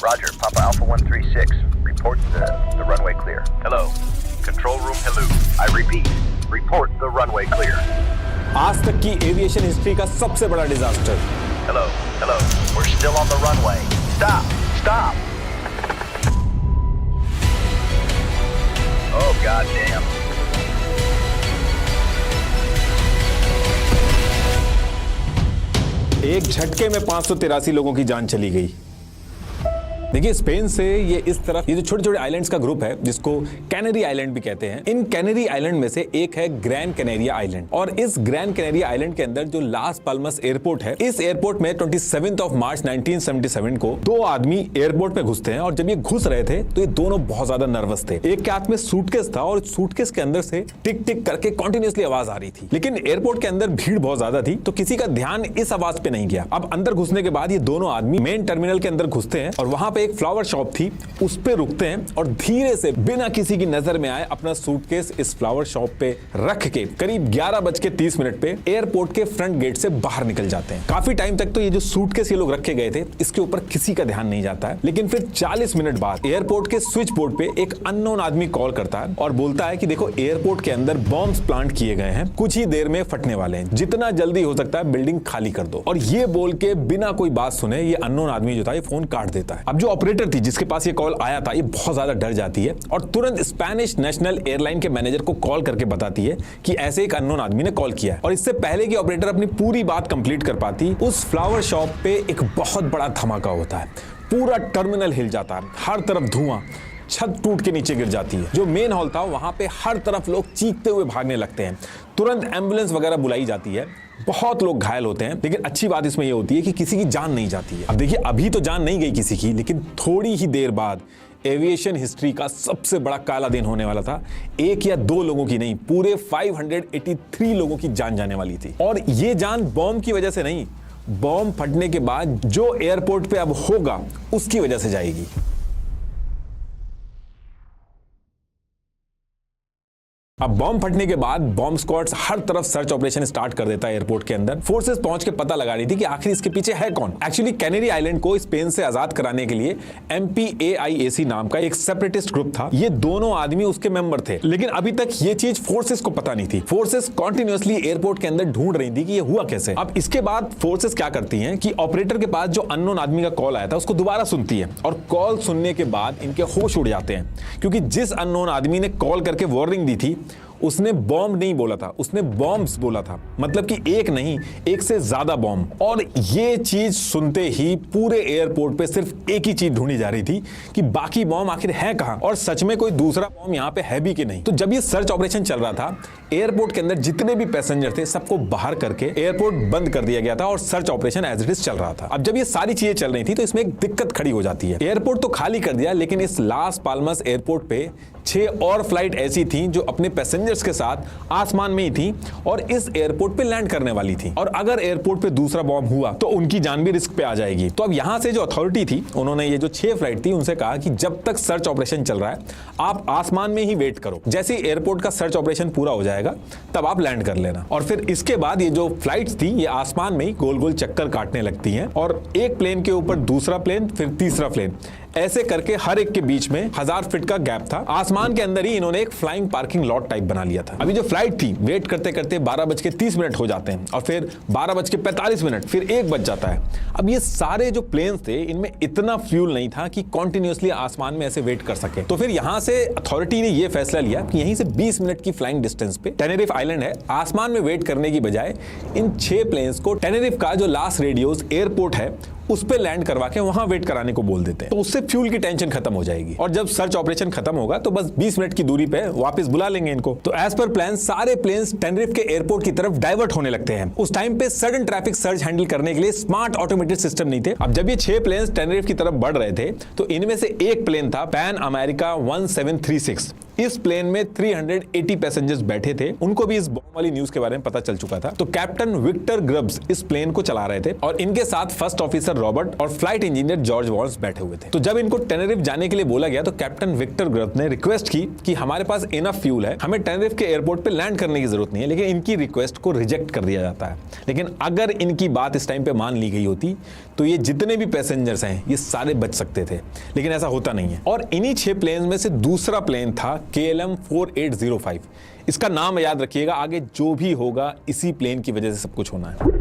Roger, Papa Alpha 136. Report the runway clear. Hello. Control room, hello. I repeat, report the runway clear. आज तक की aviation history का सबसे बड़ा disaster. Hello, hello. We're still on the runway. Stop, stop. Oh, goddamn. एक झटके में 583 लोगों की जान चली गई। देखिए, स्पेन से ये इस तरफ ये जो छोटे छोटे आइलैंड्स का ग्रुप है जिसको कैनरी आइलैंड भी कहते हैं, इन कैनरी आइलैंड में से एक है ग्रैन कैनेरिया आइलैंड। और इस ग्रैन कैनेरिया आइलैंड के अंदर जो लास पाल्मस एयरपोर्ट है, इस एयरपोर्ट में 27 मार्च 1977 को दो आदमी एयरपोर्ट पे घुसते हैं। और जब ये घुस रहे थे तो ये दोनों बहुत ज्यादा नर्वस थे। एक के हाथ में सूटकेस था और सूटकेस के अंदर से टिक टिक करके कंटिन्यूअसली आवाज आ रही थी। लेकिन एयरपोर्ट के अंदर भीड़ बहुत ज्यादा थी तो किसी का ध्यान इस आवाज पे नहीं गया। अब अंदर घुसने के बाद ये दोनों आदमी मेन टर्मिनल के अंदर घुसते हैं और वहां पे एक फ्लावर शॉप थी, उस पे रुकते हैं और धीरे से बिना किसी की नजर में आए अपना सूटकेस इस फ्लावर शॉप पे रख के करीब 11:30 पे एयरपोर्ट के फ्रंट गेट से बाहर निकल जाते हैं। काफी टाइम तक तो ये जो सूटकेस ये लोग रखे गए थे इसके ऊपर किसी का ध्यान नहीं जाता है। लेकिन फिर 40 मिनट बाद एयरपोर्ट के स्विच बोर्ड पे एक अननोन आदमी कॉल करता है और बोलता है कि देखो, एयरपोर्ट के अंदर बॉम्ब्स प्लांट किए गए हैं, कुछ ही देर में फटने वाले हैं, जितना जल्दी हो सकता है बिल्डिंग खाली कर दो। और ये बोल के बिना कोई बात सुने ये अननोन आदमी जो था ये फोन काट देता है। अब जो ऑपरेटर थी जिसके पास ये कॉल आया था, ये बहुत ज्यादा डर जाती है और तुरंत स्पेनिश नेशनल एयरलाइन के मैनेजर को कॉल करके बताती है कि ऐसे एक अननोन आदमी ने कॉल किया है। और इससे पहले कि ऑपरेटर अपनी पूरी बात कंप्लीट कर पाती, उस फ्लावर शॉप पे एक बहुत बड़ा धमाका होता है। पूरा टर्मिनल हिल जाता है, हर तरफ धुआं, छत टूट के नीचे गिर जाती है। जो मेन हॉल था वहां पे हर तरफ लोग चीखते हुए भागने लगते हैं। तुरंत एम्बुलेंस वगैरह बुलाई जाती है, बहुत लोग घायल होते हैं। लेकिन अच्छी बात इसमें यह होती है कि किसी की जान नहीं जाती है। अब देखिए, अभी तो जान नहीं गई किसी की, लेकिन थोड़ी ही देर बाद एविएशन हिस्ट्री का सबसे बड़ा काला दिन होने वाला था। एक या दो लोगों की नहीं, पूरे 583 लोगों की जान जाने वाली थी। और ये जान बॉम्ब की वजह से नहीं, बॉम्ब फटने के बाद जो एयरपोर्ट पे अब होगा उसकी वजह से जाएगी। अब बॉम्ब फटने के बाद बॉम्ब स्क्वाड्स हर तरफ सर्च ऑपरेशन स्टार्ट कर देता है एयरपोर्ट के अंदर। फोर्सेस पहुंच के पता लगा रही थी कि आखिर इसके पीछे है कौन। एक्चुअली कैनरी आइलैंड को स्पेन से आजाद कराने के लिए MPAIAC नाम का एक सेपरेटिस्ट ग्रुप था, ये दोनों आदमी उसके मेंबर थे। लेकिन अभी तक ये चीज फोर्सेस को पता नहीं थी। फोर्सेस कॉन्टिन्यूअसली एयरपोर्ट के अंदर ढूंढ रही थी कि ये हुआ कैसे। अब इसके बाद फोर्सेस क्या करती हैं कि ऑपरेटर के पास जो अननोन आदमी का कॉल आया था उसको दोबारा सुनती है और कॉल सुनने के बाद इनके होश उड़ जाते हैं, क्योंकि जिस अननोन आदमी ने कॉल करके वार्निंग दी थी उसने बॉम्ब नहीं बोला था, उसने बॉम्ब्स बोला था। मतलब कि एक नहीं, एक से ज्यादा बॉम्ब। और ये चीज सुनते ही पूरे एयरपोर्ट पे सिर्फ एक ही चीज ढूंढी जा रही थी कि बाकी बॉम्ब आखिर है कहां और सच में कोई दूसरा बॉम्ब यहां पे है भी कि नहीं। तो जब ये सर्च ऑपरेशन चल रहा था, एयरपोर्ट के अंदर जितने भी पैसेंजर थे सबको बाहर करके एयरपोर्ट बंद कर दिया गया था और search operation as it is चल रहा था। अब जब ये सारी चीजें चल रही थी तो इसमें एक दिक्कत खड़ी हो जाती है। एयरपोर्ट तो खाली कर दिया, लेकिन इस लास पाल्मस एयरपोर्ट पे 6 और फ्लाइट ऐसी थी जो अपने पैसेंजर्स के साथ आसमान में ही थी और इस एयरपोर्ट पे लैंड करने वाली थी। और अगर एयरपोर्ट पे दूसरा बॉम्ब हुआ तो उनकी जान भी रिस्क पे आ जाएगी। तो अब यहां से जो अथॉरिटी थी उन्होंने ये जो 6 फ्लाइट थी उनसे कहा कि जब तक सर्च ऑपरेशन चल रहा है आप आसमान में ही वेट करो, जैसे ही एयरपोर्ट का सर्च ऑपरेशन पूरा हो जाएगा तब आप लैंड कर लेना। और फिर इसके बाद ये जो फ्लाइट्स थी ये आसमान में ही गोल गोल चक्कर काटने लगती हैं और एक प्लेन के ऊपर दूसरा प्लेन, फिर तीसरा प्लेन, ऐसे करके हर एक के बीच में 1000 फीट का गैप था। आसमान के अंदर ही इन्होंने एक फ्लाइंग पार्किंग लॉट टाइप बना लिया था। अभी जो फ्लाइट थी वेट करते करते 12:30 हो जाते हैं और फिर 12:45, फिर 1 बज जाता है। अब ये सारे जो प्लेन्स थे इनमें इतना फ्यूल नहीं था कि कॉन्टिन्यूअसली आसमान में ऐसे वेट कर सके। तो फिर यहां से अथॉरिटी ने यह फैसला लिया कि यहीं से 20 मिनट की फ्लाइंग डिस्टेंस पे टेनेरिफ आइलैंड है, आसमान में वेट करने की बजाय इन 6 प्लेन्स को टेनेरिफ का जो लास रेडियोस एयरपोर्ट है उस पे लैंड करवा के वहां वेट कराने को बोल देते हैं। तो उससे फ्यूल की टेंशन खत्म हो जाएगी और जब सर्च ऑपरेशन खत्म होगा तो बस 20 मिनट की दूरी पे वापस बुला लेंगे इनको। तो एज पर प्लान सारे प्लेन्स टेनेरिफ के एयरपोर्ट की तरफ डाइवर्ट होने लगते हैं। उस टाइम पे सडन ट्रैफिक सर्च हैंडल करने के लिए स्मार्ट ऑटोमेटेड सिस्टम नहीं थे। अब जब ये 6 प्लेन्स टेनेरिफ की तरफ बढ़ रहे थे तो इनमें से एक प्लेन था पैन अमेरिका 1736। इस प्लेन में 380 पैसेंजर्स बैठे थे, उनको भी इस बॉम्ब वाली न्यूज के बारे में पता चल चुका था। तो कैप्टन विक्टर ग्रब्स इस प्लेन को चला रहे थे और इनके साथ फर्स्ट ऑफिसर रॉबर्ट और फ्लाइट इंजीनियर जॉर्ज वॉल्स बैठे हुए थे। तो जब इनको टेनेरिफ जाने के लिए बोला गया तो कैप्टन विक्टर ग्रब्स ने रिक्वेस्ट की कि हमारे पास इनफ फ्यूल है, हमें टेनेरिफ के एयरपोर्ट पे लैंड करने की जरूरत नहीं है, लेकिन इनकी रिक्वेस्ट को रिजेक्ट कर दिया जाता है। लेकिन अगर इनकी बात इस टाइम पे मान ली गई होती तो ये जितने भी पैसेंजर्स हैं ये सारे बच सकते थे, लेकिन ऐसा होता नहीं है। और इन्हीं 6 प्लेन में से दूसरा प्लेन था KLM 4805। इसका नाम याद रखिएगा, आगे जो भी होगा इसी प्लेन की वजह से सब कुछ होना है।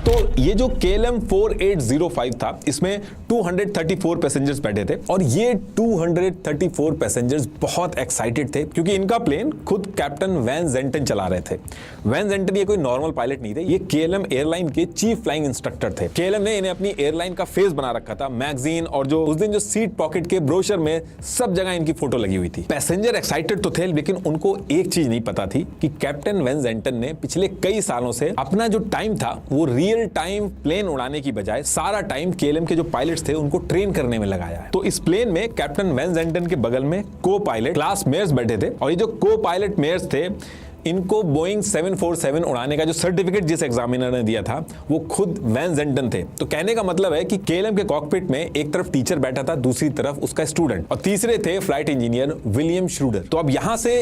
तो ये जो KLM 4805 था, इसमें 234 पैसेंजर्स बैठे थे और ये 234 पैसेंजर्स बहुत एक्साइटेड थे क्योंकि इनका प्लेन खुद कैप्टन वैन जेंटन चला रहे थे। वैन जेंटन ये कोई नॉर्मल पायलट नहीं थे, ये KLM एयरलाइन के चीफ फ्लाइंग इंस्ट्रक्टर थे। KLM ने इन्हें अपनी एयरलाइन का फेस बना रखा था, मैगजीन और जो उस दिन जो सीट पॉकेट के ब्रोशर में सब जगह इनकी फोटो लगी हुई थी। पैसेंजर एक्साइटेड तो थे, लेकिन उनको एक चीज नहीं पता थी कि कैप्टन वैन जेंटन ने पिछले कई सालों से अपना जो टाइम था वो रियल टाइम प्लेन उड़ाने की बजाय सारा टाइम KLM के जो पायलट्स थे उनको ट्रेन करने में लगाया है। तो इस प्लेन में कैप्टन वैन जेंटन के बगल में को पायलट क्लास मेयर्स बैठे थे और ये जो को पायलट मेयर्स थे इनको बोइंग 747 उड़ाने का जो सर्टिफिकेट जिस एग्जामिनर ने दिया था वो खुद वैन जेंटन थे। तो कहने का मतलब है कि KLM के कॉकपिट में एक तरफ टीचर बैठा था, दूसरी तरफ उसका स्टूडेंट, और तीसरे थे फ्लाइट इंजीनियर विलियम श्रूडर। तो अब यहां से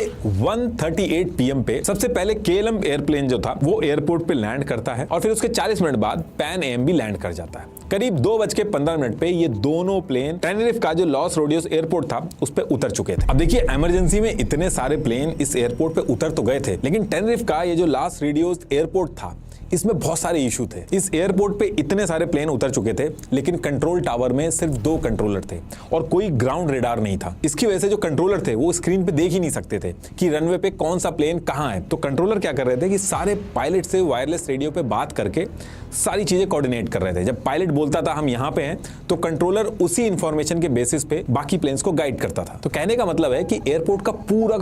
1:38 PM पे सबसे पहले KLM एयरप्लेन जो था वो एयरपोर्ट पे लैंड करता है और फिर उसके 40 मिनट बाद पैन AM भी लैंड कर जाता है। करीब 2:15 पे ये दोनों प्लेन टेनेरिफ का जो लॉस रोडियोस एयरपोर्ट था उस पे उतर चुके थे। अब देखिए, इमरजेंसी में इतने सारे प्लेन इस एयरपोर्ट पे उतर तो गए थे, लेकिन टेनेरिफ का ये जो लॉस रोडियोस एयरपोर्ट था इसमें बहुत सारे इशू थे। इस एयरपोर्ट पे इतने सारे प्लेन उतर चुके थे, लेकिन कंट्रोल टावर में सिर्फ 2 कंट्रोलर थे और कोई ग्राउंड रेडार नहीं था। इसकी वजह से जो कंट्रोलर थे वो स्क्रीन पे देख ही नहीं सकते थे कि रनवे पे कौन सा प्लेन कहां है। तो कंट्रोलर क्या कर रहे थे कि सारे पायलट से वायरलेस रेडियो पे बात करके सारी चीजें कोऑर्डिनेट कर रहे थे। जब पायलट बोलता था हम यहां पे हैं, तो कंट्रोलर उसी इंफॉर्मेशन के बेसिस पे बाकी प्लेन्स को गाइड करता था। तो कहने का मतलब है कि एयरपोर्ट का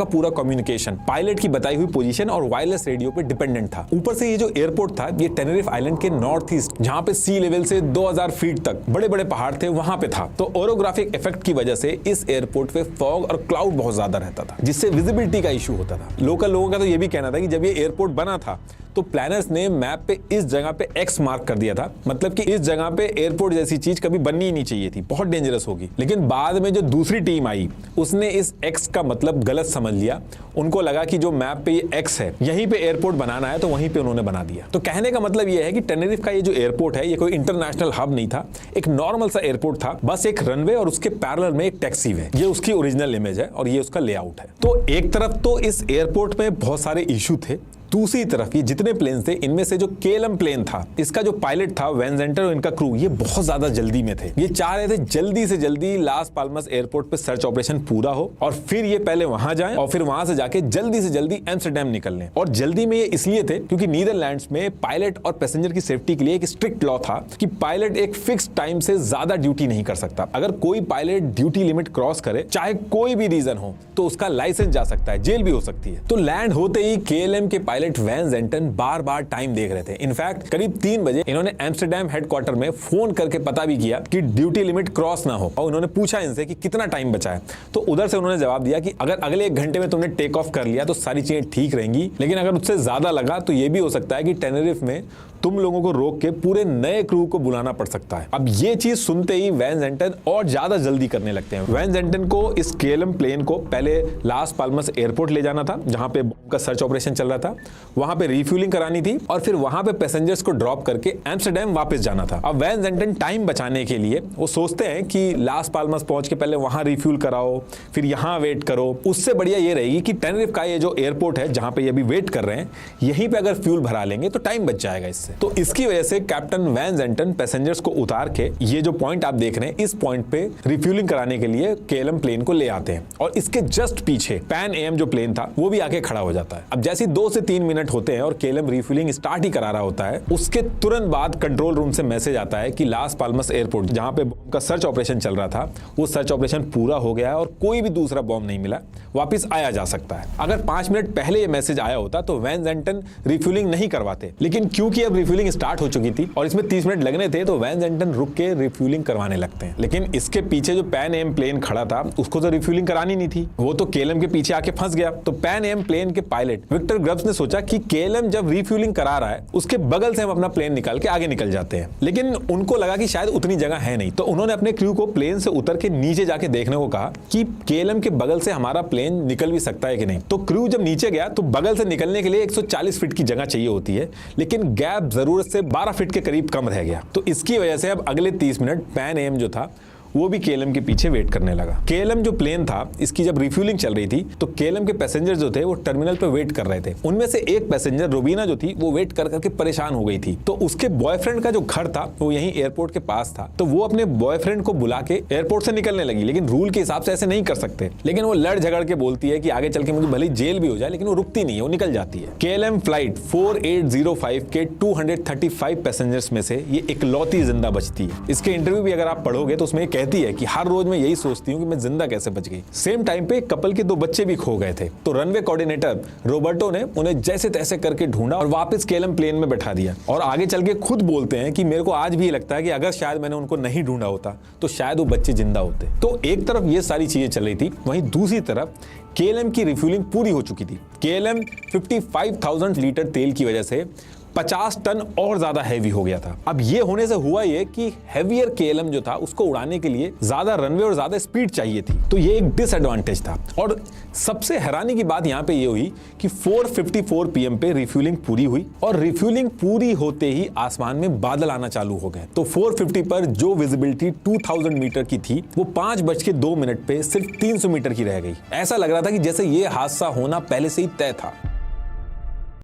पूरा कम्युनिकेशन पायलट की बताई हुई पोजीशन और वायरलेस रेडियो पे डिपेंडेंट था। ऊपर से ये जो एयरपोर्ट था ये टेनेरिफ आइलैंड के नॉर्थ ईस्ट, जहां पे सी लेवल से 2000 फीट तक बड़े बड़े पहाड़ थे, वहां पे था। तो ओरोग्राफिक इफेक्ट की वजह से इस एयरपोर्ट पे फॉग और क्लाउड बहुत ज्यादा रहता था, जिससे विजिबिलिटी का इशू होता था। लोकल लोगों का तो ये भी कहना था कि जब ये एयरपोर्ट बना था तो प्लानर्स ने मैप पे इस जगह पे X मार्क कर दिया था, मतलब कि इस जगह पे एयरपोर्ट जैसी चीज कभी बननी ही नहीं चाहिए थी, बहुत डेंजरस होगी। लेकिन बाद में जो दूसरी टीम आई उसने इस X का मतलब गलत समझ लिया। उनको लगा कि जो मैप पे ये X है यहीं पे एयरपोर्ट बनाना है, तो वहीं पे उन्होंने बना दिया। तो कहने का मतलब ये है कि टेनेरिफ का ये जो एयरपोर्ट है ये कोई इंटरनेशनल हब नहीं था, एक नॉर्मल सा एयरपोर्ट था, बस एक रनवे और उसके पैरेलल में एक टैक्सी वे। ये उसकी ओरिजिनल इमेज है और ये उसका लेआउट है। तो एक तरफ तो इस एयरपोर्ट में बहुत सारे इशू थे, दूसरी तरफ ये जितने प्लेन थे इनमें से जो KLM प्लेन था इसका जो पायलट था वैन जेंटन और इनका क्रू ये बहुत ज्यादा जल्दी में थे। ये चाह रहे थे जल्दी से जल्दी लास पाल्मस एयरपोर्ट पे सर्च ऑपरेशन पूरा हो और फिर ये पहले वहां जाएं और फिर वहां से जाके जल्दी से जल्दी एम्स्टर्डम निकल लें। और जल्दी में ये इसलिए थे क्योंकि नीदरलैंड्स में पायलट और पैसेंजर की सेफ्टी के लिए एक स्ट्रिक्ट लॉ था कि पायलट एक फिक्स टाइम से ज्यादा ड्यूटी नहीं कर सकता। अगर कोई पायलट ड्यूटी लिमिट क्रॉस करे, चाहे कोई भी रीजन हो, तो उसका लाइसेंस जा सकता है, जेल भी हो सकती है। तो लैंड होते ही KLM के पायलट वैन जेंटन बार बार टाइम देख रहे थे। इनफैक्ट करीब 3 बजे इन्होंने एम्स्टर्डम हेडक्वार्टर में फोन करके पता भी किया कि ड्यूटी लिमिट क्रॉस ना हो, और उन्होंने पूछा इनसे कि कितना टाइम बचा है। तो उधर से उन्होंने जवाब दिया कि अगर अगले 1 घंटे में तुमने टेक ऑफ कर लिया तो सारी चीजें ठीक रहेंगी, लेकिन अगर उससे ज्यादा लगा तो यह भी हो सकता है कि टेनेरिफ में तुम लोगों को रोक के पूरे नए क्रू को बुलाना पड़ सकता है। अब ये चीज सुनते ही वैन जेंटन और ज्यादा जल्दी करने लगते हैं। वैन जेंटन को इस KLM प्लेन को पहले लास पाल्मस एयरपोर्ट ले जाना था जहां पे बॉम्ब का सर्च ऑपरेशन चल रहा था, वहां पे रिफ्यूलिंग करानी थी और फिर वहां पे पैसेंजर्स को ड्रॉप करके एम्स्टर्डम वापस जाना था। अब वैन जेंटन टाइम बचाने के लिए वो सोचते हैं कि लास पाल्मस पहुंच के पहले वहां रिफ्यूल कराओ, फिर यहां वेट करो। उससे बढ़िया ये रहेगी कि टेनेरिफ का ये जो एयरपोर्ट है जहां पे ये अभी वेट कर रहे हैं, यहीं पे अगर फ्यूल भरा लेंगे तो टाइम बच जाएगा इससे। तो इसकी वजह से कैप्टन वैन जेंटन पैसेंजर्स को उतार के ये जो पॉइंट आप देख रहे हैं इस पॉइंट पे रिफ्यूलिंग कराने के लिए KLM प्लेन को ले आते हैं और इसके जस्ट पीछे पैन AM जो प्लेन था वो भी आके खड़ा हो जाता है। अब जैसे 2 से 3 मिनट होते हैं और KLM रिफ्यूलिंग स्टार्ट ही करा रहा होता है, उसके तुरंत बाद कंट्रोल रूम से मैसेज आता है कि लास पाल्मस एयरपोर्ट जहां पे बॉम्ब का सर्च ऑपरेशन चल रहा था वो सर्च ऑपरेशन पूरा हो गया है और कोई भी दूसरा बॉम्ब नहीं मिला, वापिस आया जा सकता है। अगर 5 मिनट पहले ये मैसेज आया होता तो वैन जेंटन रिफ्यूलिंग नहीं करवाते, लेकिन क्योंकि अब जब रिफ्यूलिंग स्टार्ट हो चुकी थी और इसमें 30 मिनट लगने थे तो वैन जेंटन रुक के रिफ्यूलिंग करवाने लगते हैं। लेकिन इसके पीछे जो पैन एम प्लेन खड़ा था उसको तो रिफ्यूलिंग करानी नहीं थी, वो तो केएलएम के पीछे आके फंस गया। तो पैन एम प्लेन के पायलट विक्टर ग्रब्स ने सोचा कि केएलएम जब रिफ्यूलिंग करा रहा है उसके बगल से हम अपना प्लेन निकाल के आगे निकल जाते हैं। लेकिन उनको लगा कि शायद उतनी जगह है नहीं, तो उन्होंने अपने क्रू को प्लेन से उतर के नीचे जाके देखने को कहा कि केएलएम के बगल से हमारा प्लेन निकल भी सकता है कि नहीं। तो क्रू जब नीचे गया तो बगल से निकलने के लिए 140 फीट की जगह चाहिए होती है, लेकिन गैप जरूरत से 12 फीट के करीब कम रह गया। तो इसकी वजह से अब अगले 30 मिनट पैन एम जो था वो भी केएलएम के पीछे वेट करने लगा। केएलएम जो प्लेन था इसकी जब रिफ्यूलिंग चल रही थी तो केएलएम के पैसेंजर जो थे वो टर्मिनल पे वेट कर रहे थे। उनमें से एक पैसेंजर रूबीना जो थी वो वेट कर करके परेशान हो गई थी। तो उसके बॉयफ्रेंड का जो घर था वो यहीं एयरपोर्ट के पास था, तो वो अपने बॉयफ्रेंड को बुला के एयरपोर्ट से निकलने लगी। लेकिन रूल के हिसाब से ऐसे नहीं कर सकते, लेकिन वो लड़ झगड़ के बोलती है कि आगे चल के मुझे भले जेल भी हो जाए, लेकिन वो रुकती नहीं है, वो निकल जाती है। केएलएम फ्लाइट 4805 के 235 पैसेंजर्स में से ये इकलौती जिंदा बचती है। इसके इंटरव्यू भी अगर आप पढ़ोगे तो उसमें ये कहती है कि हर रोज मैं यही सोचती हूँ कि मैं जिंदा कैसे बच गई। सेम टाइम पे कपल के 2 बच्चे भी खो गए थे। तो रनवे कोऑर्डिनेटर रोबर्टो ने उन्हें जैसे तैसे करके ढूंढा और वापस केएलएम प्लेन में बैठा दिया। और आगे चल के खुद बोलते हैं कि मेरे को आज भी लगता है कि अगर शायद मैंने उनको नहीं ढूंढा होता तो शायद वो बच्चे जिंदा होते। तो एक तरफ ये सारी चीजें चल रही थी, वहीं दूसरी तरफ केएलएम की रिफ्यूलिंग पूरी हो चुकी थी। केएलएम 55,000 लीटर तेल की वजह से 50 टन और ज्यादा हैवी हो गया था। अब ये होने से हुआ ये कि हैवियर केएलएम जो था उसको उड़ाने के लिए ज्यादा रनवे और ज्यादा स्पीड चाहिए थी, तो ये एक डिसएडवांटेज था। और सबसे हैरानी की बात यहाँ पे ये हुई कि 4:54 PM पे रिफ्यूलिंग पूरी हुई और रिफ्यूलिंग पूरी होते ही आसमान में बादल आना चालू हो गए। तो 4:50 पर जो विजिबिलिटी 2000 मीटर की थी वो 5:02 पे सिर्फ 300 मीटर की रह गई। ऐसा लग रहा था कि जैसे ये हादसा होना पहले से ही तय था।